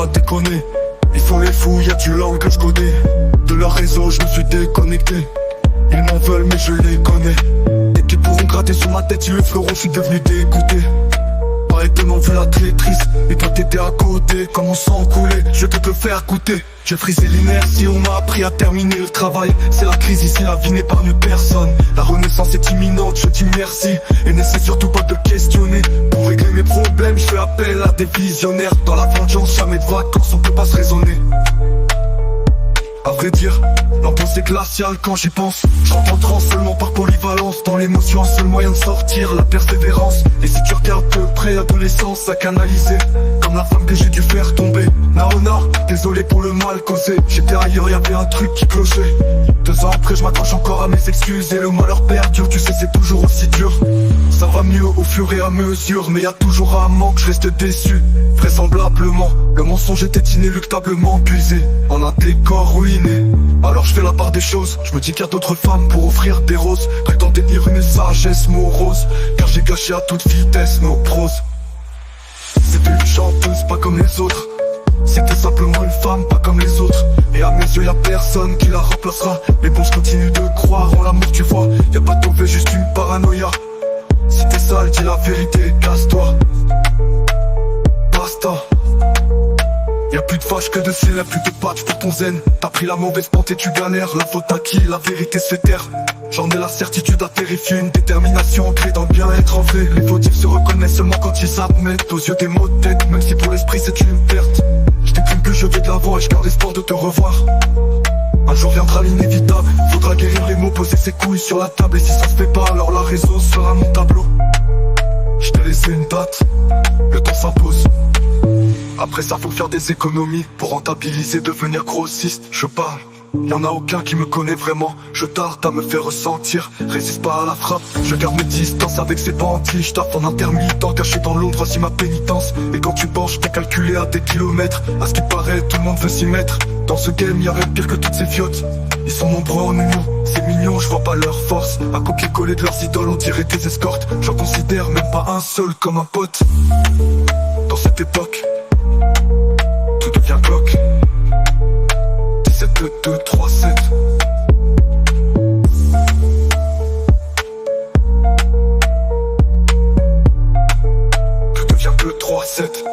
pas déconner. Ils font les fous, y'a du langage codé. De leur réseau je me suis déconnecté. Ils m'en veulent mais je les connais. Et qu'ils pourront gratter sur ma tête si le fleuron, je suis devenu dégoûté. Pareil que l'envelatrice, et toi t'étais à côté. Comment s'en couler, je peux te le faire goûter. J'ai frisé l'inertie, on m'a appris à terminer le travail. C'est la crise ici, la vie n'épargne personne. La renaissance est imminente, je dis merci. Et n'essaie surtout pas de questionner. Pour régler mes problèmes, je fais appel à des visionnaires. Dans la vengeance, jamais de vacances, on peut pas se raisonner. À vrai dire, l'ambiance est glaciale quand j'y pense. J'entre en transe seulement par polyvalence. Dans l'émotion, un seul moyen de sortir, la persévérance. Et si tu regardes de près, adolescence à canaliser. Comme la femme que j'ai dû faire tomber. Naona, désolé pour le mal causé. J'étais ailleurs, y'avait un truc qui clochait. 2 ans après, je m'accroche encore à mes excuses. Et le malheur perdure, tu sais c'est toujours aussi dur. Ça va mieux au fur et à mesure. Mais y'a toujours un manque, je reste déçu. Vraisemblablement, le mensonge était inéluctablement puisé en un décor ruiné. Alors je fais la part des choses. Je me dis qu'il y a d'autres femmes pour offrir des roses. Prétends détenir une sagesse morose, car j'ai gâché à toute vitesse nos proses. C'était une chanteuse pas comme les autres. C'était simplement une femme pas comme les autres. Et à mes yeux y'a personne qui la remplacera. Mais bon je continue de croire en l'amour, tu vois. Y'a pas de mauvais, juste une paranoïa. Si t'es sale, dis la vérité, casse-toi. Basta. Y'a plus de fâche que de ciel, plus de patch pour ton zen. T'as pris la mauvaise pente et tu galères. La faute à qui? La vérité se fait taire. J'en ai la certitude à terrifier. Une détermination ancrée dans le bien-être en vrai. Les fautifs se reconnaissent seulement quand ils s'admettent aux yeux des mots de tête, même si pour l'esprit c'est une perte. Je t'exprime que je vais de l'avant et je garde l'espoir de te revoir. Un jour viendra l'inévitable. Faudra guérir les mots, poser ses couilles sur la table. Et si ça se fait pas, alors la raison sera mon tableau. Je t'ai laissé une date, le temps s'impose. Après ça faut faire des économies pour rentabiliser, devenir grossiste. Je parle, y'en a aucun qui me connaît vraiment. Je tarde à me faire ressentir, résiste pas à la frappe. Je garde mes distances avec ces bandits. Je tape en intermittent, caché dans l'ombre, voici ma pénitence. Et quand tu penses, je t'ai calculé à des kilomètres. À ce qui paraît, tout le monde veut s'y mettre. Dans ce game, y'a rien de pire que toutes ces fiottes. Ils sont nombreux en humour, c'est mignon, je vois pas leur force. À copier-coller de leurs idoles, on dirait des escortes. J'en considère même pas un seul comme un pote. Dans cette époque, tout devient glauque. 17, 2, 2, 3, 7. Tout devient 2, 3, 7.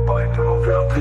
Pareil de l'envers, très